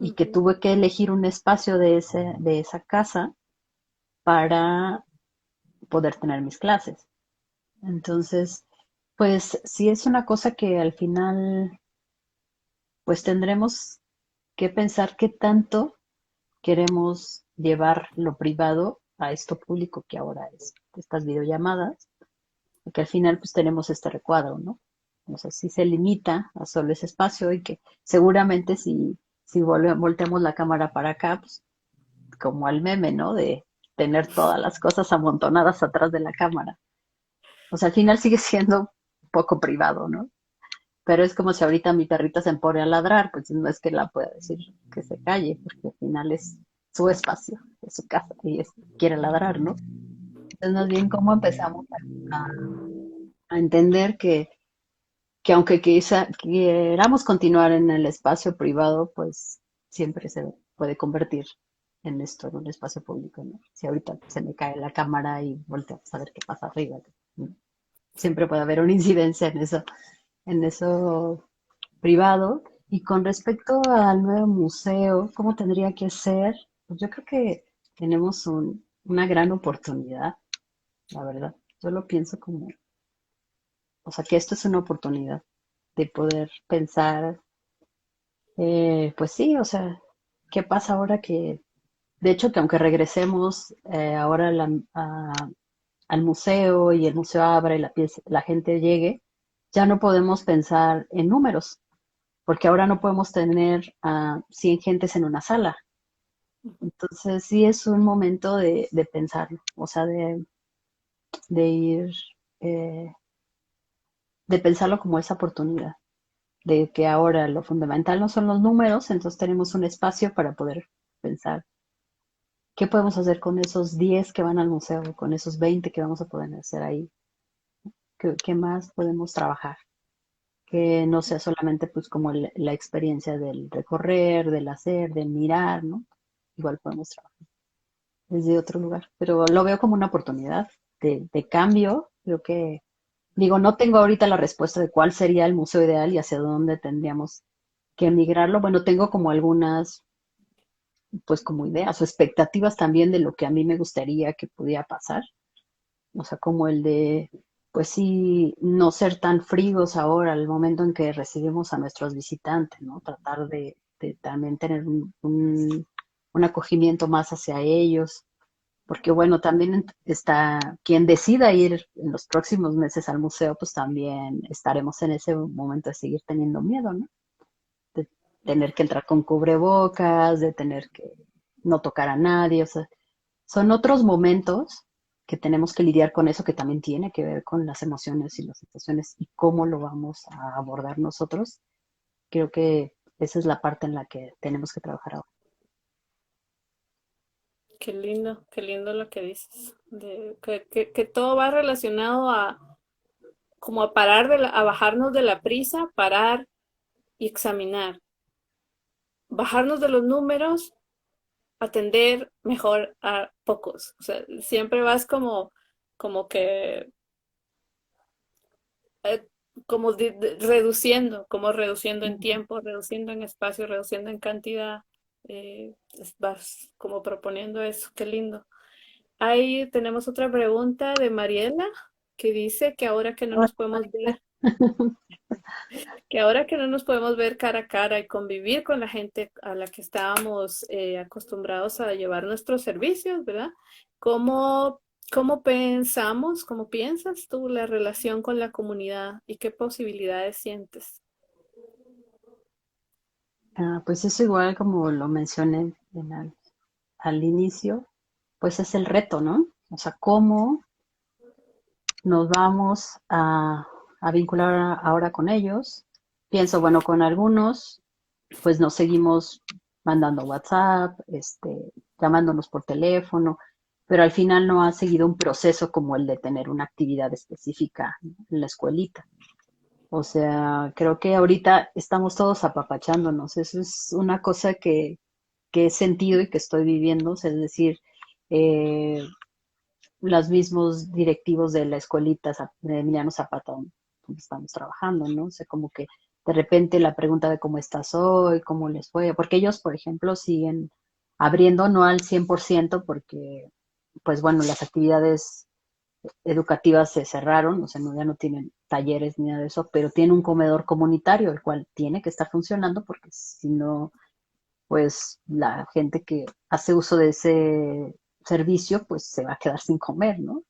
y que Ujú. tuve que elegir un espacio de esa casa para poder tener mis clases. Entonces, pues sí es una cosa que al final, pues tendremos que pensar qué tanto queremos llevar lo privado a esto público que ahora es estas videollamadas, porque al final pues tenemos este recuadro, ¿no? O sea, si se limita a solo ese espacio y que seguramente si volteamos la cámara para acá, pues como al meme, ¿no? De tener todas las cosas amontonadas atrás de la cámara. O sea, al final sigue siendo un poco privado, ¿no? Pero es como si ahorita mi perrita se pone a ladrar, pues no es que la pueda decir que se calle, porque al final es su espacio, es su casa y quiere ladrar, ¿no? Entonces, más bien, ¿cómo empezamos a entender que aunque quizá queramos continuar en el espacio privado, pues siempre se puede convertir en esto, en un espacio público, ¿no? Si ahorita se me cae la cámara y volteamos a ver qué pasa arriba, ¿no? Siempre puede haber una incidencia en eso privado. Y con respecto al nuevo museo, ¿cómo tendría que ser? Pues yo creo que tenemos una gran oportunidad, la verdad. Yo lo pienso como, o sea, que esto es una oportunidad de poder pensar, pues sí, o sea, ¿qué pasa ahora que, de hecho, que aunque regresemos ahora al museo y el museo abra y la gente llegue, ya no podemos pensar en números, porque ahora no podemos tener a 100 gentes en una sala. Entonces sí es un momento de pensarlo, o sea, de ir, eh, de pensarlo como esa oportunidad. de que ahora lo fundamental no son los números, entonces tenemos un espacio para poder pensar qué podemos hacer con esos 10 que van al museo, con esos 20 que vamos a poder hacer ahí, qué más podemos trabajar, que no sea solamente pues como la experiencia del recorrer, del hacer, del mirar, ¿no? Igual podemos trabajar desde otro lugar, pero lo veo como una oportunidad de cambio. Creo que, digo, no tengo ahorita la respuesta de cuál sería el museo ideal y hacia dónde tendríamos que migrarlo. Bueno, tengo como algunas, pues como ideas o expectativas también de lo que a mí me gustaría que pudiera pasar. O sea, como el de, pues sí, no ser tan fríos ahora al momento en que recibimos a nuestros visitantes, ¿no? Tratar de también tener un acogimiento más hacia ellos, porque bueno, también está quien decida ir en los próximos meses al museo, pues también estaremos en ese momento de seguir teniendo miedo, ¿no? De tener que entrar con cubrebocas, de tener que no tocar a nadie, o sea, son otros momentos que tenemos que lidiar con eso que también tiene que ver con las emociones y las situaciones y cómo lo vamos a abordar nosotros. Creo que esa es la parte en la que tenemos que trabajar ahora. Qué lindo lo que dices, que todo va relacionado a como a parar a bajarnos de la prisa, parar y examinar, bajarnos de los números, atender mejor a pocos. O sea, siempre vas como que, eh, como reduciendo, como reduciendo en tiempo, reduciendo en espacio, reduciendo en cantidad. Vas como proponiendo eso, qué lindo. Ahí tenemos otra pregunta de Mariela que dice que ahora que no Hola, nos podemos Marisa. ver, que ahora que no nos podemos ver cara a cara y convivir con la gente a la que estábamos acostumbrados a llevar nuestros servicios, ¿verdad? ¿Cómo, cómo pensamos, cómo piensas tú la relación con la comunidad y qué posibilidades sientes? Pues eso igual como lo mencioné al inicio, pues es el reto, ¿no? O sea, cómo nos vamos a vincular ahora con ellos. Pienso, bueno, con algunos, pues nos seguimos mandando WhatsApp, llamándonos por teléfono, pero al final no ha seguido un proceso como el de tener una actividad específica, ¿no? En la escuelita. O sea, creo que ahorita estamos todos apapachándonos. Eso es una cosa que he sentido y que estoy viviendo. O sea, es decir, eh, los mismos directivos de la escuelita de Emiliano Zapata, donde estamos trabajando, ¿no? O sea, como que de repente la pregunta de cómo estás hoy, cómo les fue, porque ellos, por ejemplo, siguen abriendo, no al 100%, porque, pues bueno, las actividades educativas se cerraron, o sea, ya no tienen talleres ni nada de eso, pero tienen un comedor comunitario, el cual tiene que estar funcionando, porque si no, pues la gente que hace uso de ese servicio, pues se va a quedar sin comer, ¿no?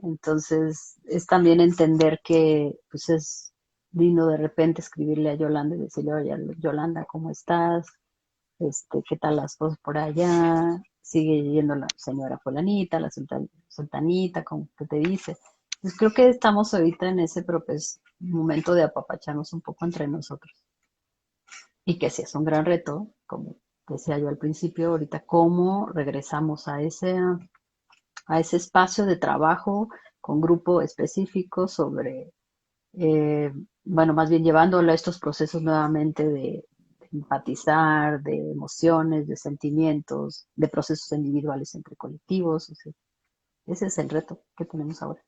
Entonces, es también entender que, pues es lindo de repente escribirle a Yolanda y decirle, oye, Yolanda, ¿cómo estás? ¿Qué tal las cosas por allá? Sigue yendo la señora fulanita, la sultanita, como que te dice. Pues creo que estamos ahorita en ese pues, momento de apapacharnos un poco entre nosotros. Y que sí es un gran reto, como decía yo al principio, ahorita cómo regresamos a ese espacio de trabajo con grupo específico sobre, eh, bueno, más bien llevándolo a estos procesos nuevamente de empatizar, de emociones, de sentimientos, de procesos individuales entre colectivos. O sea, ese es el reto que tenemos ahora.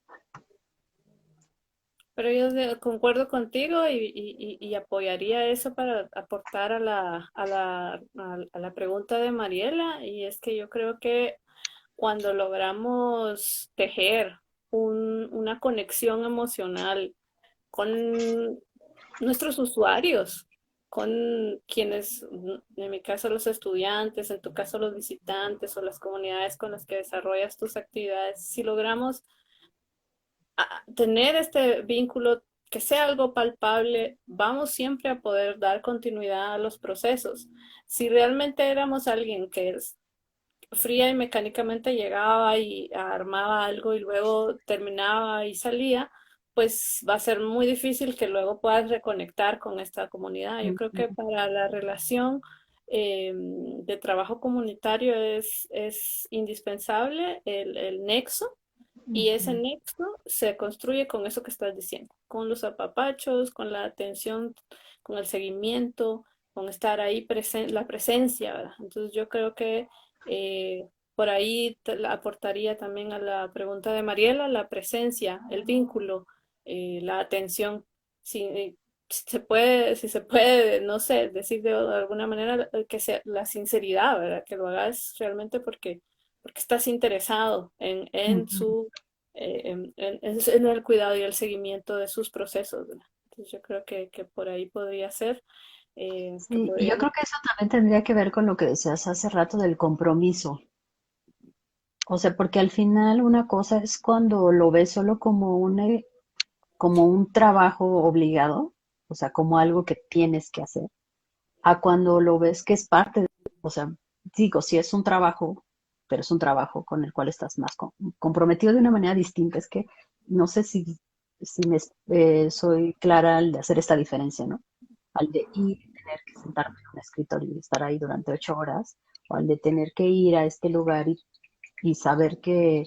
Pero yo concuerdo contigo y apoyaría eso para aportar a la pregunta de Mariela. Y es que yo creo que cuando logramos tejer una conexión emocional con nuestros usuarios, con quienes, en mi caso los estudiantes, en tu caso los visitantes o las comunidades con las que desarrollas tus actividades, si logramos tener este vínculo que sea algo palpable, vamos siempre a poder dar continuidad a los procesos. Si realmente éramos alguien que es fría y mecánicamente llegaba y armaba algo y luego terminaba y salía, pues va a ser muy difícil que luego puedas reconectar con esta comunidad. Yo creo que Ujú, para la relación de trabajo comunitario es indispensable el nexo, y ese ujú, nexo se construye con eso que estás diciendo, con los apapachos, con la atención, con el seguimiento, con estar ahí la presencia, ¿verdad? Entonces yo creo que por ahí aportaría también a la pregunta de Mariela, la presencia, el vínculo, la atención. Si se puede, no sé, decir de alguna manera que sea la sinceridad, ¿verdad? Que lo hagas realmente porque estás interesado en ujú. su en el cuidado y el seguimiento de sus procesos, ¿verdad? Entonces yo creo que por ahí podría ser, que Sí, y yo podríamos. creo que eso también tendría que ver con lo que decías hace rato del compromiso. O sea, porque al final una cosa es cuando lo ves solo como un trabajo obligado, o sea, como algo que tienes que hacer, a cuando lo ves que es parte de, o sea, digo, sí es un trabajo, pero es un trabajo con el cual estás más comprometido de una manera distinta. Es que no sé si me soy clara al de hacer esta diferencia, ¿no? Al de ir y tener que sentarme en un escritorio y estar ahí durante 8 horas, o al de tener que ir a este lugar y saber que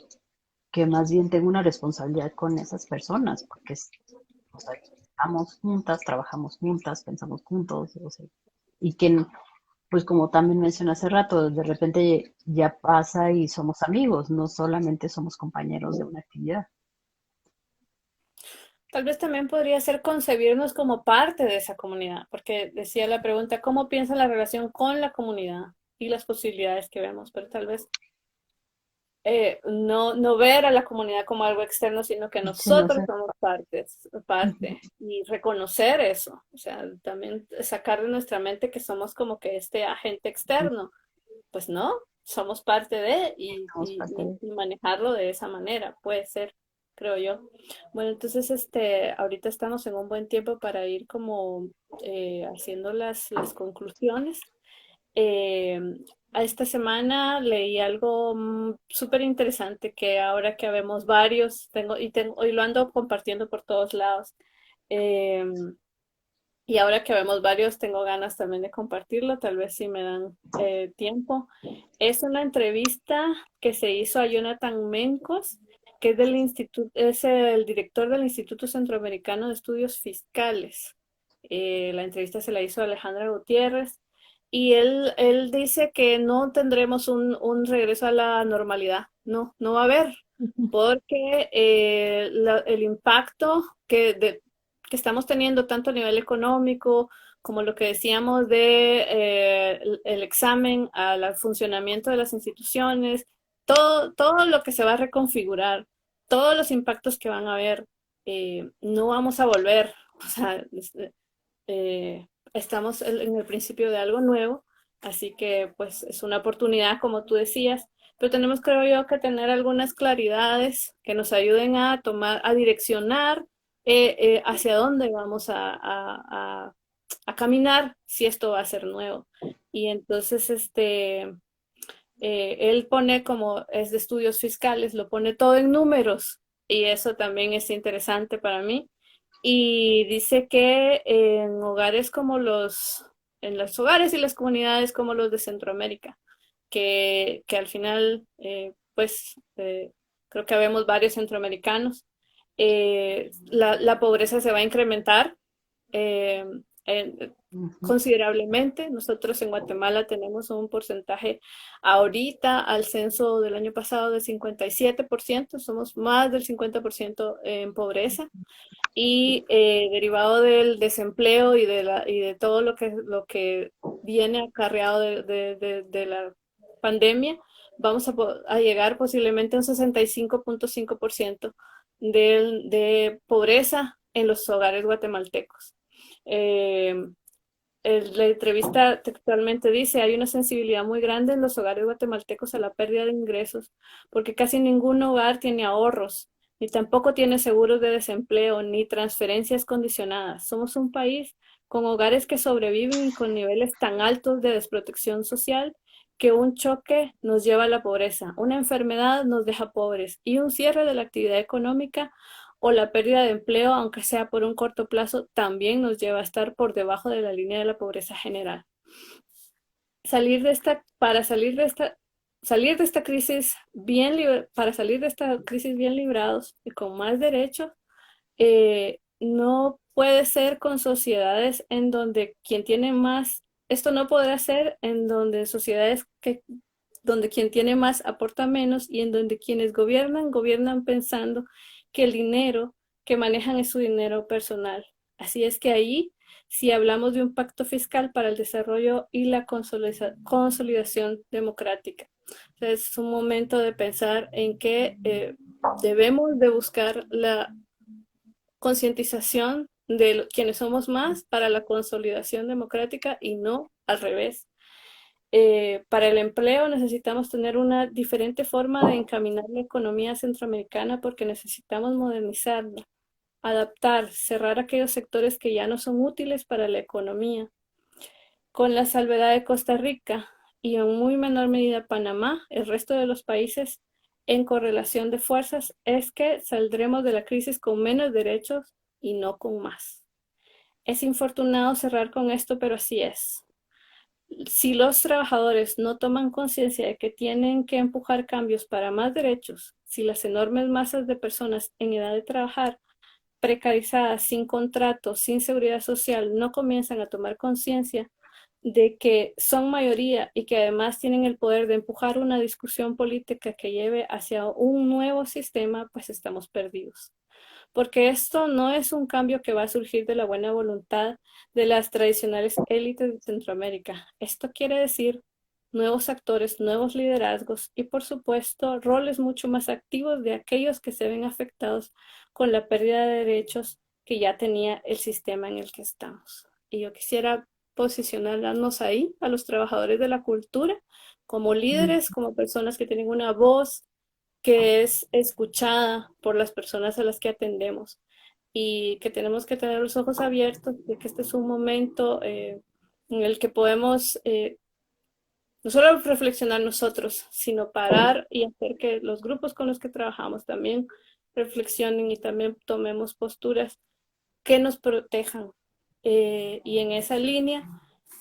más bien tengo una responsabilidad con esas personas, porque o sea, estamos juntas, trabajamos juntas, pensamos juntos, o sea, y que, pues como también mencioné hace rato, de repente ya pasa y somos amigos, no solamente somos compañeros de una actividad. Tal vez también podría ser concebirnos como parte de esa comunidad, porque decía la pregunta, ¿cómo piensa la relación con la comunidad y las posibilidades que vemos? Pero tal vez no ver a la comunidad como algo externo, sino que Sí, no nosotros sé. somos Ujú. parte y reconocer eso. O sea, también sacar de nuestra mente que somos como que este agente externo. Pues no, somos parte de Somos parte de... y manejarlo de esa manera, puede ser, creo yo. Bueno, entonces ahorita estamos en un buen tiempo para ir como haciendo las conclusiones. Eh, a esta semana leí algo súper interesante que ahora que habemos varios, hoy lo ando compartiendo por todos lados. Eh, y ahora que vemos varios, tengo ganas también de compartirlo, tal vez si me dan tiempo. Es una entrevista que se hizo a Jonathan Mencos, que es es el director del Instituto Centroamericano de Estudios Fiscales. La entrevista se la hizo a Alejandra Gutiérrez y él dice que no tendremos un regreso a la normalidad. No, no va a haber, porque el impacto que estamos teniendo tanto a nivel económico como lo que decíamos de el examen al funcionamiento de las instituciones, todo lo que se va a reconfigurar, todos los impactos que van a haber, no vamos a volver. O sea, estamos en el principio de algo nuevo, así que pues es una oportunidad, como tú decías, pero tenemos, creo yo, que tener algunas claridades que nos ayuden a tomar, a direccionar hacia dónde vamos a caminar si esto va a ser nuevo. Y entonces, él pone como es de estudios fiscales, lo pone todo en números y eso también es interesante para mí. Y dice que en los hogares y las comunidades como los de Centroamérica, que al final, creo que habemos varios centroamericanos, la pobreza se va a incrementar eh, en- Ujú. considerablemente. Nosotros en Guatemala tenemos un porcentaje ahorita al censo del año pasado de 57%, somos más del 50% en pobreza y derivado del desempleo y de todo lo que viene acarreado de la pandemia, vamos a llegar posiblemente a un 65.5% de pobreza en los hogares guatemaltecos. Eh, la entrevista textualmente dice, hay una sensibilidad muy grande en los hogares guatemaltecos a la pérdida de ingresos, porque casi ningún hogar tiene ahorros, ni tampoco tiene seguros de desempleo, ni transferencias condicionadas. Somos un país con hogares que sobreviven y con niveles tan altos de desprotección social que un choque nos lleva a la pobreza, una enfermedad nos deja pobres y un cierre de la actividad económica o la pérdida de empleo, aunque sea por un corto plazo, también nos lleva a estar por debajo de la línea de la pobreza general. Salir de esta, para salir de esta crisis para salir de esta crisis bien librados y con más derechos, no puede ser con sociedades en donde quien tiene más, esto no podrá ser en donde sociedades donde quien tiene más aporta menos y en donde quienes gobiernan pensando que el dinero que manejan es su dinero personal. Así es que ahí, si hablamos de un pacto fiscal para el desarrollo y la consolidación democrática, entonces es un momento de pensar en que debemos de buscar la concientización de quienes somos más para la consolidación democrática y no al revés. Para el empleo necesitamos tener una diferente forma de encaminar la economía centroamericana porque necesitamos modernizarla, adaptar, cerrar aquellos sectores que ya no son útiles para la economía. Con la salvedad de Costa Rica y en muy menor medida Panamá, el resto de los países en correlación de fuerzas es que saldremos de la crisis con menos derechos y no con más. Es infortunado cerrar con esto, pero así es. Si los trabajadores no toman conciencia de que tienen que empujar cambios para más derechos, si las enormes masas de personas en edad de trabajar, precarizadas, sin contratos, sin seguridad social, no comienzan a tomar conciencia de que son mayoría y que además tienen el poder de empujar una discusión política que lleve hacia un nuevo sistema, pues estamos perdidos, porque esto no es un cambio que va a surgir de la buena voluntad de las tradicionales élites de Centroamérica. Esto quiere decir nuevos actores, nuevos liderazgos y, por supuesto, roles mucho más activos de aquellos que se ven afectados con la pérdida de derechos que ya tenía el sistema en el que estamos. Y yo quisiera posicionarnos ahí, a los trabajadores de la cultura, como Mm. líderes, como personas que tienen una voz, que es escuchada por las personas a las que atendemos y que tenemos que tener los ojos abiertos de que este es un momento en el que podemos no solo reflexionar nosotros, sino parar y hacer que los grupos con los que trabajamos también reflexionen y también tomemos posturas que nos protejan. Y en esa línea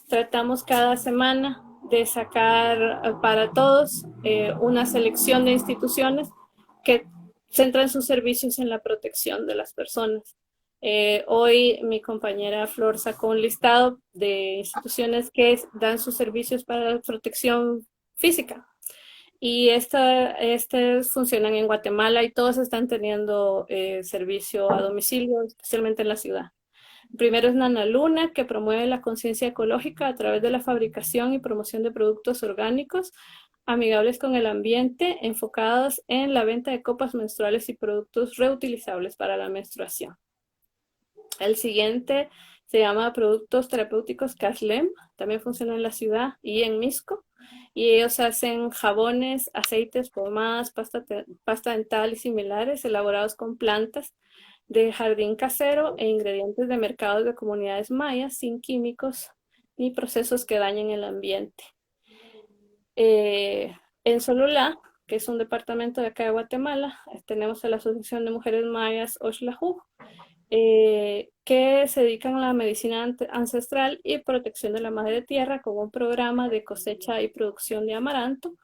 tratamos cada semana de sacar para todos una selección de instituciones que centran sus servicios en la protección de las personas. Hoy mi compañera Flor sacó un listado de instituciones que dan sus servicios para la protección física y estas funcionan en Guatemala y todos están teniendo servicio a domicilio, especialmente en la ciudad. Primero es Nana Luna, que promueve la conciencia ecológica a través de la fabricación y promoción de productos orgánicos amigables con el ambiente, enfocados en la venta de copas menstruales y productos reutilizables para la menstruación. El siguiente se llama Productos Terapéuticos Caslem, también funciona en la ciudad y en Misco, y ellos hacen jabones, aceites, pomadas, pasta dental y similares elaborados con plantas de jardín casero e ingredientes de mercados de comunidades mayas sin químicos ni procesos que dañen el ambiente. En Sololá, que es un departamento de acá de Guatemala, tenemos a la Asociación de Mujeres Mayas Oxlajú, que se dedican a la medicina ancestral y protección de la madre tierra con un programa de cosecha y producción de amaranto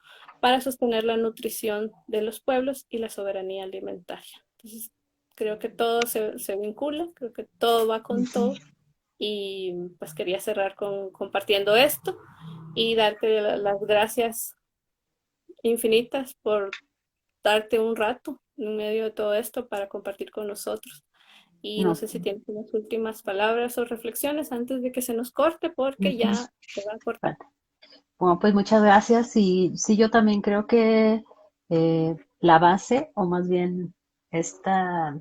para sostener la nutrición de los pueblos y la soberanía alimentaria. Entonces, creo que todo se vincula, creo que todo va con todo y pues quería cerrar compartiendo esto y darte las gracias infinitas por darte un rato en medio de todo esto para compartir con nosotros. Y no No. sé si tienes unas últimas palabras o reflexiones antes de que se nos corte, porque Ujú. ya se va a cortar. Vale. Bueno, pues muchas gracias. Y sí, yo también creo que la base, o más bien esta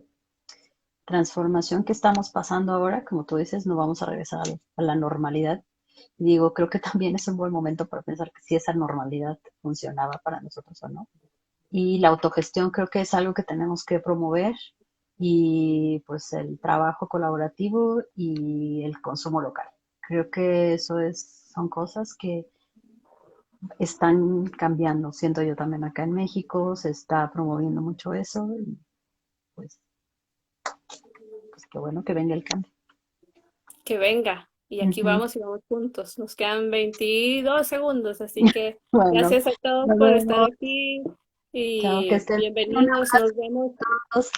transformación que estamos pasando ahora, como tú dices, no vamos a regresar a la normalidad. Y digo, creo que también es un buen momento para pensar que si esa normalidad funcionaba para nosotros o no. Y la autogestión creo que es algo que tenemos que promover y pues el trabajo colaborativo y el consumo local. Creo que son cosas que están cambiando. Siento yo también acá en México, se está promoviendo mucho eso y pues pues qué bueno que venga el cambio. Que venga. Y aquí Ujú. vamos y vamos juntos. Nos quedan 22 segundos, así que Bueno, gracias a todos nos por estar vemos. aquí Chao, que y estén bien. Un bienvenidos. abrazo Nos vemos. a todos.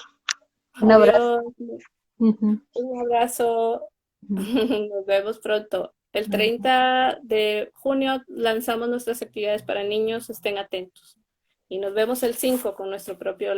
Un abrazo. Adiós. Ujú, Un abrazo. ujú. Nos vemos pronto. El Bye. 30 de junio lanzamos nuestras actividades para niños. Estén atentos. Y nos vemos el 5 con nuestro propio